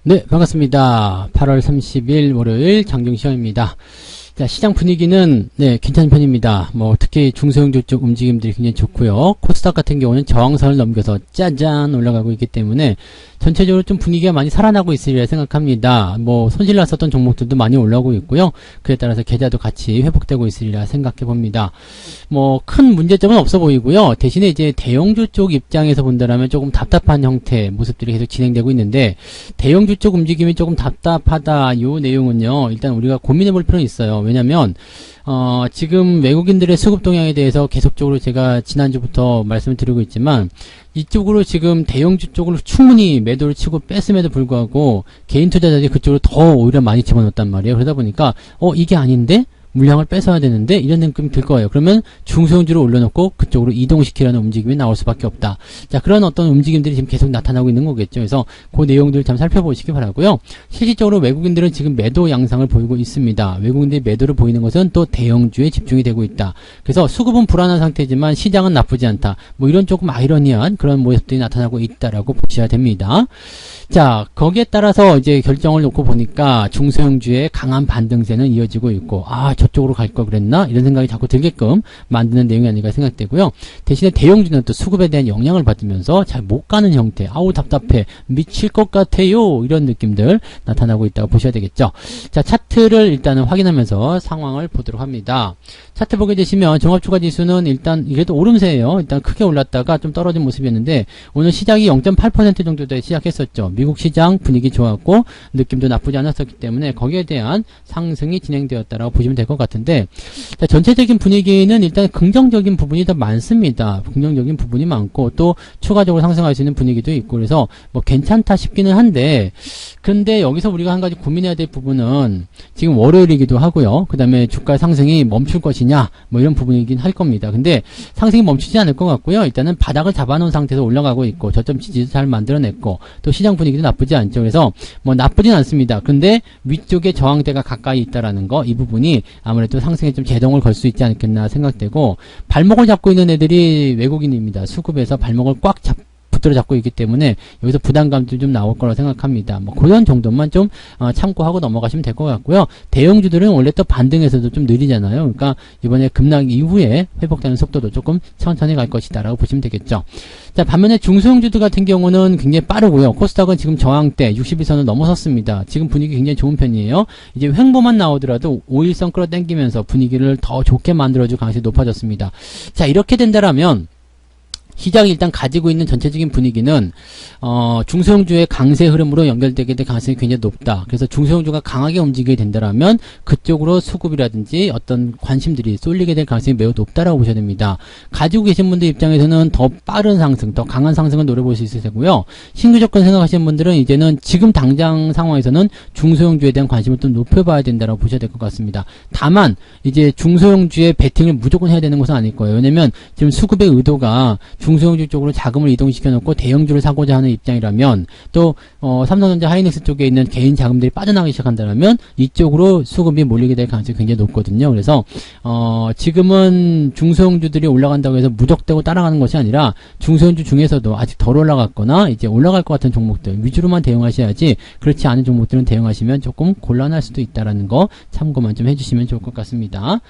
네, 반갑습니다. 8월 30일 월요일 장중시험입니다. 자, 시장 분위기는 네, 괜찮은 편입니다. 특히 중소형주 쪽 움직임들이 굉장히 좋고요. 코스닥 같은 경우는 저항선을 넘겨서 짜잔 올라가고 있기 때문에 전체적으로 좀 분위기가 많이 살아나고 있으리라 생각합니다. 손실 났었던 종목들도 많이 올라오고 있고요. 그에 따라서 계좌도 같이 회복되고 있으리라 생각해 봅니다. 큰 문제점은 없어 보이고요. 대신에 이제 대형주 쪽 입장에서 본다라면 조금 답답한 형태 모습들이 계속 진행되고 있는데, 대형주 쪽 움직임이 조금 답답하다 요 내용은요, 일단 우리가 고민해 볼 필요는 있어요. 왜냐면 지금 외국인들의 수급 동향에 대해서 계속적으로 제가 지난주부터 말씀을 드리고 있지만, 이쪽으로 지금 대형주 쪽으로 충분히 매도를 치고 뺐음에도 불구하고 개인 투자자들이 그쪽으로 더 오히려 많이 집어넣었단 말이에요. 그러다 보니까 이게 아닌데? 물량을 뺏어야 되는데 이런 느낌이 들 거예요. 그러면 중소형주를 올려놓고 그쪽으로 이동시키라는 움직임이 나올 수밖에 없다. 자, 그런 어떤 움직임들이 지금 계속 나타나고 있는 거겠죠. 그래서 그 내용들을 참 살펴보시기 바라고요. 실질적으로 외국인들은 지금 매도 양상을 보이고 있습니다. 외국인들이 매도를 보이는 것은 또 대형주에 집중이 되고 있다. 그래서 수급은 불안한 상태지만 시장은 나쁘지 않다. 이런 조금 아이러니한 그런 모습들이 나타나고 있다라고 보셔야 됩니다. 자, 거기에 따라서 이제 결정을 놓고 보니까 중소형주의 강한 반등세는 이어지고 있고, 저쪽으로 갈 걸 그랬나? 이런 생각이 자꾸 들게끔 만드는 내용이 아닌가 생각되고요. 대신에 대형주는 또 수급에 대한 영향을 받으면서 잘 못 가는 형태, 아우 답답해, 미칠 것 같아요, 이런 느낌들 나타나고 있다고 보셔야 되겠죠. 자, 차트를 일단은 확인하면서 상황을 보도록 합니다. 차트 보게 되시면 종합주가지수는 일단 이래도 오름세예요. 일단 크게 올랐다가 좀 떨어진 모습이었는데, 오늘 시작이 0.8% 정도 돼 시작했었죠. 미국 시장 분위기 좋았고 느낌도 나쁘지 않았었기 때문에 거기에 대한 상승이 진행되었다라고 보시면 될 것 같은데, 자, 전체적인 분위기는 일단 긍정적인 부분이 더 많습니다. 긍정적인 부분이 많고 또 추가적으로 상승할 수 있는 분위기도 있고, 그래서 괜찮다 싶기는 한데, 근데 여기서 우리가 한 가지 고민해야 될 부분은 지금 월요일이기도 하고요. 그 다음에 주가 상승이 멈출 것이냐 이런 부분이긴 할 겁니다. 근데 상승이 멈추지 않을 것 같고요. 일단은 바닥을 잡아놓은 상태에서 올라가고 있고 저점 지지도 잘 만들어냈고 또 시장 분위기도 나쁘지 않죠. 그래서 나쁘진 않습니다. 근데 위쪽에 저항대가 가까이 있다라는 거, 이 부분이 아무래도 상승에 좀 제동을 걸 수 있지 않겠나 생각되고, 발목을 잡고 있는 애들이 외국인입니다. 수급에서 발목을 꽉 붙들어 잡고 있기 때문에 여기서 부담감도 좀 나올 거라고 생각합니다. 그런 정도만 좀 참고하고 넘어가시면 될 것 같고요. 대형주들은 원래 또 반등에서도 좀 느리잖아요. 그러니까 이번에 급락 이후에 회복되는 속도도 조금 천천히 갈 것이다 라고 보시면 되겠죠. 자, 반면에 중소형주들 같은 경우는 굉장히 빠르고요. 코스닥은 지금 저항대 62선을 넘어섰습니다. 지금 분위기 굉장히 좋은 편이에요. 이제 횡보만 나오더라도 5일선 끌어당기면서 분위기를 더 좋게 만들어줄 가능성이 높아졌습니다. 자, 이렇게 된다라면 시장이 일단 가지고 있는 전체적인 분위기는 중소형주의 강세 흐름으로 연결되게 될 가능성이 굉장히 높다. 그래서 중소형주가 강하게 움직이게 된다라면 그쪽으로 수급이라든지 어떤 관심들이 쏠리게 될 가능성이 매우 높다라고 보셔야 됩니다. 가지고 계신 분들 입장에서는 더 빠른 상승, 더 강한 상승을 노려볼 수 있을 테고요. 신규 조건 생각하시는 분들은 이제는 지금 당장 상황에서는 중소형주에 대한 관심을 좀 높여봐야 된다라고 보셔야 될 것 같습니다. 다만 이제 중소형주의 베팅을 무조건 해야 되는 것은 아닐 거예요. 왜냐면 지금 수급의 의도가 중소형주 쪽으로 자금을 이동시켜 놓고 대형주를 사고자 하는 입장이라면, 또 삼성전자 하이닉스 쪽에 있는 개인 자금들이 빠져나가기 시작한다면 이쪽으로 수급이 몰리게 될 가능성이 굉장히 높거든요. 그래서 지금은 중소형주들이 올라간다고 해서 무적대고 따라가는 것이 아니라 중소형주 중에서도 아직 덜 올라갔거나 이제 올라갈 것 같은 종목들 위주로만 대응하셔야지, 그렇지 않은 종목들은 대응하시면 조금 곤란할 수도 있다라는 거 참고만 좀 해주시면 좋을 것 같습니다.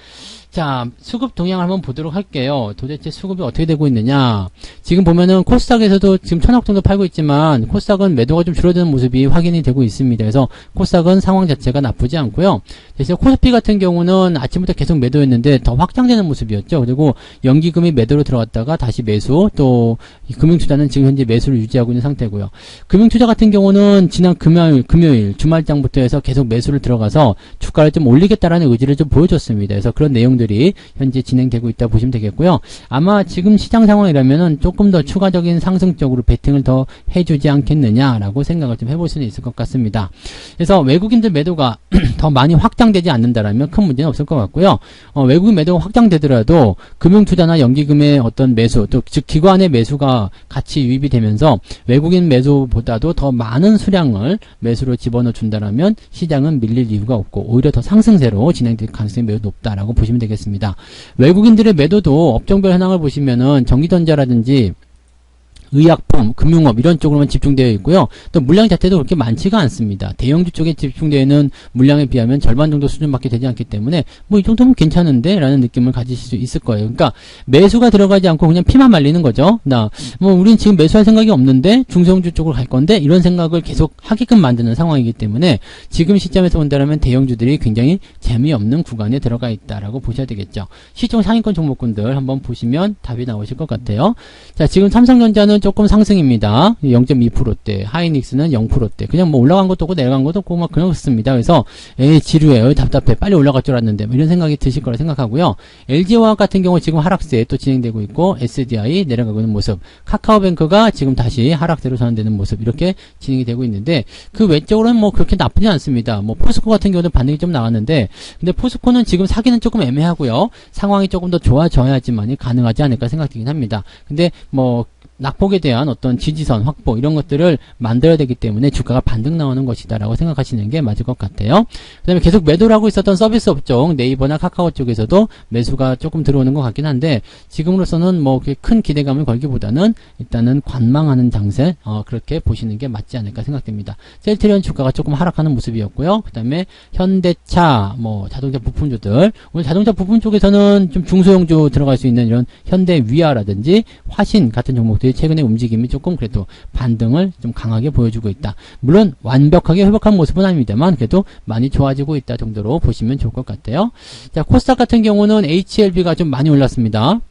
자, 수급 동향을 한번 보도록 할게요. 도대체 수급이 어떻게 되고 있느냐. 지금 보면은 코스닥에서도 지금 1000억 정도 팔고 있지만 코스닥은 매도가 좀 줄어드는 모습이 확인이 되고 있습니다. 그래서 코스닥은 상황 자체가 나쁘지 않고요. 그래서 코스피 같은 경우는 아침부터 계속 매도했는데 더 확장되는 모습이었죠. 그리고 연기금이 매도로 들어갔다가 다시 매수, 또 금융투자는 지금 현재 매수를 유지하고 있는 상태고요. 금융투자 같은 경우는 지난 금요일 주말장부터 해서 계속 매수를 들어가서 주가를 좀 올리겠다라는 의지를 좀 보여줬습니다. 그래서 그런 내용들이 현재 진행되고 있다 보시면 되겠고요. 아마 지금 시장 상황이라면은 조금 더 추가적인 상승적으로 베팅을 더 해주지 않겠느냐라고 생각을 좀 해볼 수는 있을 것 같습니다. 그래서 외국인들 매도가 더 많이 확장되지 않는다라면 큰 문제는 없을 것 같고요. 외국인 매도가 확장되더라도 금융투자나 연기금의 어떤 매수, 또 즉 기관의 매수가 같이 유입이 되면서 외국인 매수보다도 더 많은 수량을 매수로 집어넣어 준다라면 시장은 밀릴 이유가 없고 오히려 더 상승세로 진행될 가능성이 매우 높다라고 보시면 되겠습니다. 외국인들의 매도도 업종별 현황을 보시면은 전기전자라든지 의약품, 금융업 이런 쪽으로만 집중되어 있고요. 또 물량 자체도 그렇게 많지가 않습니다. 대형주 쪽에 집중되어 있는 물량에 비하면 절반 정도 수준밖에 되지 않기 때문에 뭐 이 정도면 괜찮은데 라는 느낌을 가지실 수 있을 거예요. 그러니까 매수가 들어가지 않고 그냥 피만 말리는 거죠. 우린 지금 매수할 생각이 없는데 중소형주 쪽으로 갈 건데 이런 생각을 계속 하게끔 만드는 상황이기 때문에 지금 시점에서 본다면 대형주들이 굉장히 재미없는 구간에 들어가 있다라고 보셔야 되겠죠. 시총 상위권 종목군들 한번 보시면 답이 나오실 것 같아요. 자, 지금 삼성전자는 조금 상승입니다. 0.2%대, 하이닉스는 0%대. 그냥 뭐 올라간 것도 없고 내려간 것도 없고 막 그런 거 습니다. 그래서 에이 지루해요. 답답해. 빨리 올라갈 줄 알았는데 뭐 이런 생각이 드실 거라 생각하고요. LG화학 같은 경우 지금 하락세 또 진행되고 있고 SDI 내려가고 있는 모습, 카카오뱅크가 지금 다시 하락세로 전환되는 모습 이렇게 진행이 되고 있는데 그 외적으로는 뭐 그렇게 나쁘지 않습니다. 뭐 포스코 같은 경우도 반등이 좀 나왔는데 근데 포스코는 지금 사기는 조금 애매하고요. 상황이 조금 더 좋아져야지만이 가능하지 않을까 생각되긴 합니다. 근데 뭐 낙폭에 대한 어떤 지지선 확보 이런 것들을 만들어야 되기 때문에 주가가 반등 나오는 것이다라고 생각하시는 게 맞을 것 같아요. 그 다음에 계속 매도를 하고 있었던 서비스 업종 네이버나 카카오 쪽에서도 매수가 조금 들어오는 것 같긴 한데 지금으로서는 뭐 큰 기대감을 걸기보다는 일단은 관망하는 장세 그렇게 보시는 게 맞지 않을까 생각됩니다. 셀트리온 주가가 조금 하락하는 모습이었고요. 그 다음에 현대차 뭐 자동차 부품주들 오늘 자동차 부품 쪽에서는 좀 중소형주 들어갈 수 있는 이런 현대위아라든지 화신 같은 종목들 최근에 움직임이 조금 그래도 반등을 좀 강하게 보여주고 있다. 물론 완벽하게 회복한 모습은 아닙니다만 그래도 많이 좋아지고 있다 정도로 보시면 좋을 것 같아요. 자, 코스닥 같은 경우는 HLB가 좀 많이 올랐습니다.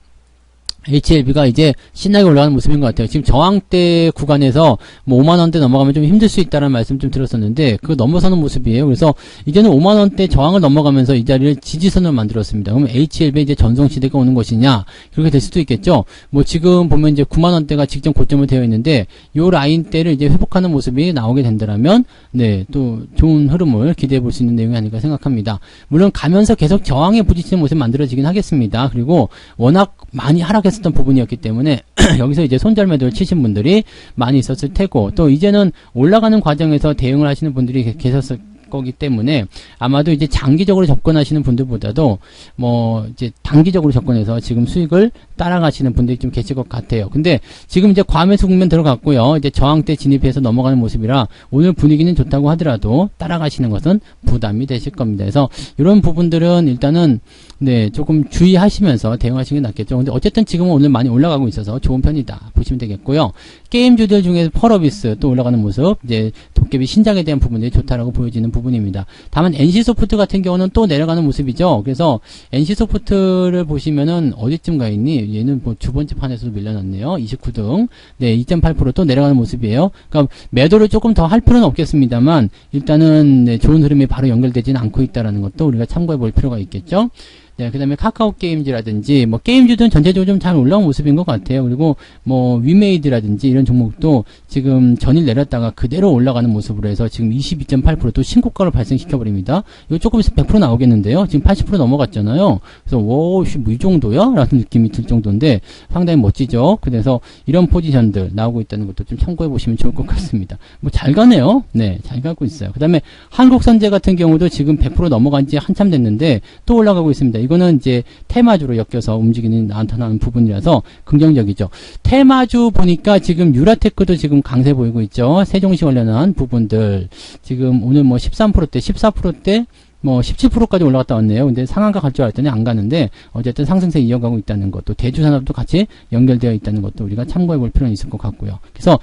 HLB가 이제 신나게 올라가는 모습인 것 같아요. 지금 저항대 구간에서 뭐 5만원대 넘어가면 좀 힘들 수 있다는 말씀 좀 들었었는데 그거 넘어서는 모습이에요. 그래서 이제는 5만원대 저항을 넘어가면서 이 자리를 지지선을 만들었습니다. 그러면 HLB 이제 전성시대가 오는 것이냐 그렇게 될 수도 있겠죠. 뭐 지금 보면 이제 9만원대가 직전 고점을 되어 있는데 요 라인대를 이제 회복하는 모습이 나오게 된다면 네, 또 좋은 흐름을 기대해 볼 수 있는 내용이 아닐까 생각합니다. 물론 가면서 계속 저항에 부딪히는 모습이 만들어지긴 하겠습니다. 그리고 워낙 많이 하락했었던 부분이었기 때문에 여기서 이제 손절매도를 치신 분들이 많이 있었을 테고 또 이제는 올라가는 과정에서 대응을 하시는 분들이 계셨을 거기 때문에 아마도 이제 장기적으로 접근하시는 분들보다도 뭐 이제 단기적으로 접근해서 지금 수익을 따라가시는 분들이 좀 계실 것 같아요. 근데 지금 이제 과매수 국면 들어갔고요. 이제 저항대 진입해서 넘어가는 모습이라 오늘 분위기는 좋다고 하더라도 따라가시는 것은 부담이 되실 겁니다. 그래서 이런 부분들은 일단은 네, 조금 주의하시면서 대응하시는 게 낫겠죠. 근데 어쨌든 지금은 오늘 많이 올라가고 있어서 좋은 편이다 보시면 되겠고요. 게임주들 중에 펄어비스 또 올라가는 모습, 이제 도깨비 신작에 대한 부분들이 좋다라고 보여지는 부분입니다. 다만 NC소프트 같은 경우는 또 내려가는 모습이죠. 그래서 NC소프트를 보시면은 어디쯤 가 있니? 얘는 뭐 두 번째 판에서도 밀려났네요. 29등. 네, 2.8% 또 내려가는 모습이에요. 그러니까 매도를 조금 더 할 필요는 없겠습니다만 일단은 네, 좋은 흐름이 바로 연결되지는 않고 있다라는 것도 우리가 참고해 볼 필요가 있겠죠. 네, 그 다음에 카카오 게임즈라든지, 뭐, 게임주들은 전체적으로 좀 잘 올라온 모습인 것 같아요. 그리고, 뭐, 위메이드라든지 이런 종목도 지금 전일 내렸다가 그대로 올라가는 모습으로 해서 지금 22.8%또 신고가를 발생시켜버립니다. 이거 조금 있으면 100% 나오겠는데요. 지금 80% 넘어갔잖아요. 그래서, 뭐 이 정도야? 라는 느낌이 들 정도인데, 상당히 멋지죠? 그래서 이런 포지션들 나오고 있다는 것도 좀 참고해 보시면 좋을 것 같습니다. 뭐, 잘 가네요. 네, 잘 가고 있어요. 그 다음에 한국선제 같은 경우도 지금 100% 넘어간 지 한참 됐는데, 또 올라가고 있습니다. 이거는 이제 테마주로 엮여서 움직이는 나타나는 부분이라서 긍정적이죠. 테마주 보니까 지금 유라테크도 지금 강세 보이고 있죠. 세종시 관련한 부분들 지금 오늘 뭐 13%대, 14%대, 뭐 17%까지 올라갔다 왔네요. 근데 상한가 갈 줄 알았더니 안 가는데 어쨌든 상승세 이어가고 있다는 것도 대주산업도 같이 연결되어 있다는 것도 우리가 참고해 볼 필요는 있을 것 같고요. 그래서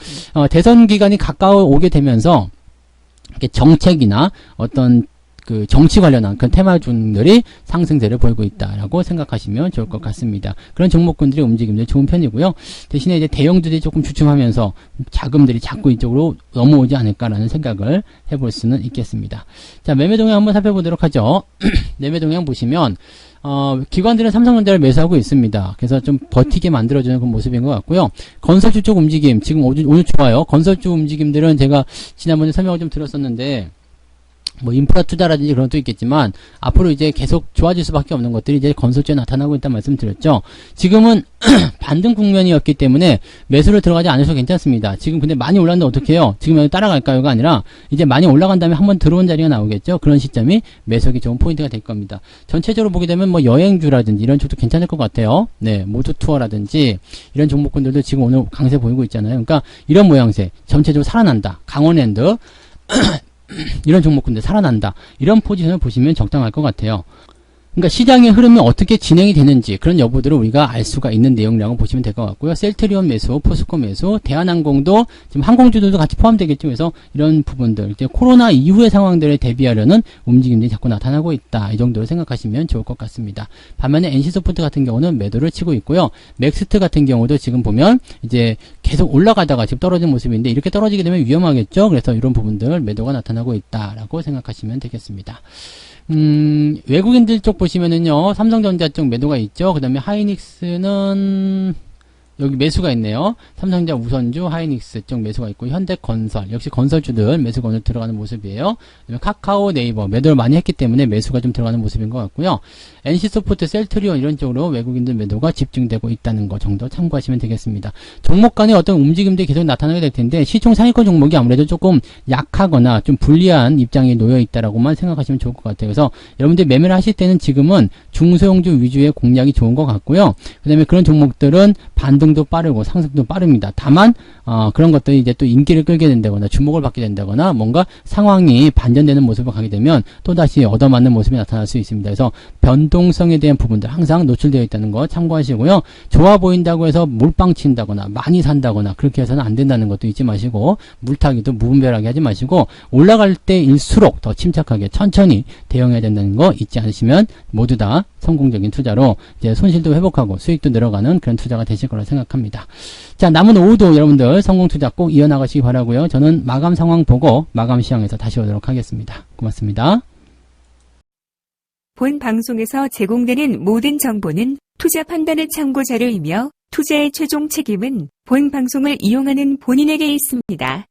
대선 기간이 가까워 오게 되면서 이렇게 정책이나 어떤 그 정치 관련한 그 테마주들이 상승세를 보이고 있다라고 생각하시면 좋을 것 같습니다. 그런 종목군들의 움직임들이 좋은 편이고요. 대신에 이제 대형들이 조금 주춤하면서 자금들이 자꾸 이쪽으로 넘어오지 않을까라는 생각을 해볼 수는 있겠습니다. 자, 매매 동향 한번 살펴보도록 하죠. 매매 동향 보시면 기관들은 삼성전자를 매수하고 있습니다. 그래서 좀 버티게 만들어주는 그런 모습인 것 같고요. 건설주 쪽 움직임 지금 오늘 좋아요. 건설주 움직임들은 제가 지난번에 설명을 좀 드렸었는데 뭐 인프라 투자라든지 그런 것도 있겠지만 앞으로 이제 계속 좋아질 수밖에 없는 것들이 이제 건설 쪽에 나타나고 있다는 말씀 드렸죠. 지금은 반등 국면이었기 때문에 매수를 들어가지 않으셔도 괜찮습니다. 지금 근데 많이 올랐는데 어떻게 해요? 지금 여기 따라갈까요가 아니라 이제 많이 올라간 다음에 한번 들어온 자리가 나오겠죠. 그런 시점이 매수하기 좋은 포인트가 될 겁니다. 전체적으로 보게 되면 뭐 여행주라든지 이런 쪽도 괜찮을 것 같아요. 네, 모두 투어라든지 이런 종목군들도 지금 오늘 강세 보이고 있잖아요. 그러니까 이런 모양새 전체적으로 살아난다. 강원랜드 이런 종목군들 살아난다. 이런 포지션을 보시면 적당할 것 같아요. 그러니까 시장의 흐름이 어떻게 진행이 되는지 그런 여부들을 우리가 알 수가 있는 내용이라고 보시면 될 것 같고요. 셀트리온 매수, 포스코 매수, 대한항공도 지금 항공주들도 같이 포함되겠죠. 그래서 이런 부분들 이제 코로나 이후의 상황들에 대비하려는 움직임들이 자꾸 나타나고 있다. 이 정도로 생각하시면 좋을 것 같습니다. 반면에 NC소프트 같은 경우는 매도를 치고 있고요. 맥스트 같은 경우도 지금 보면 이제 계속 올라가다가 지금 떨어진 모습인데 이렇게 떨어지게 되면 위험하겠죠. 그래서 이런 부분들 매도가 나타나고 있다라고 생각하시면 되겠습니다. 외국인들 쪽 보시면은요, 삼성전자 쪽 매도가 있죠. 그 다음에 하이닉스는, 여기 매수가 있네요. 삼성전자 우선주, 하이닉스 쪽 매수가 있고, 현대건설, 역시 건설주들 매수가 오늘 들어가는 모습이에요. 그다음에 카카오, 네이버 매도를 많이 했기 때문에 매수가 좀 들어가는 모습인 것 같고요. NC소프트, 셀트리온 이런 쪽으로 외국인들 매도가 집중되고 있다는 거 정도 참고하시면 되겠습니다. 종목 간의 어떤 움직임들이 계속 나타나게 될 텐데 시총 상위권 종목이 아무래도 조금 약하거나 좀 불리한 입장에 놓여 있다라고만 생각하시면 좋을 것 같아요. 그래서 여러분들 매매를 하실 때는 지금은 중소형주 위주의 공략이 좋은 것 같고요. 그 다음에 그런 종목들은 반등도 빠르고 상승도 빠릅니다. 다만 그런 것들이 이제 또 인기를 끌게 된다거나 주목을 받게 된다거나 뭔가 상황이 반전되는 모습을 가게 되면 또다시 얻어맞는 모습이 나타날 수 있습니다. 그래서 변동성에 대한 부분들 항상 노출되어 있다는 거 참고하시고요. 좋아 보인다고 해서 몰빵 친다거나 많이 산다거나 그렇게 해서는 안 된다는 것도 잊지 마시고 물타기도 무분별하게 하지 마시고 올라갈 때일수록 더 침착하게 천천히 대응해야 된다는 거 잊지 않으시면 모두 다 성공적인 투자로 이제 손실도 회복하고 수익도 늘어가는 그런 투자가 되실 거라 생각합니다. 자, 남은 오후도 여러분들 성공 투자 꼭 이어나가시기 바라고요. 저는 마감 상황 보고 마감 시황에서 다시 오도록 하겠습니다. 고맙습니다. 본 방송에서 제공되는 모든 정보는 투자 판단의 참고 자료이며 투자의 최종 책임은 본 방송을 이용하는 본인에게 있습니다.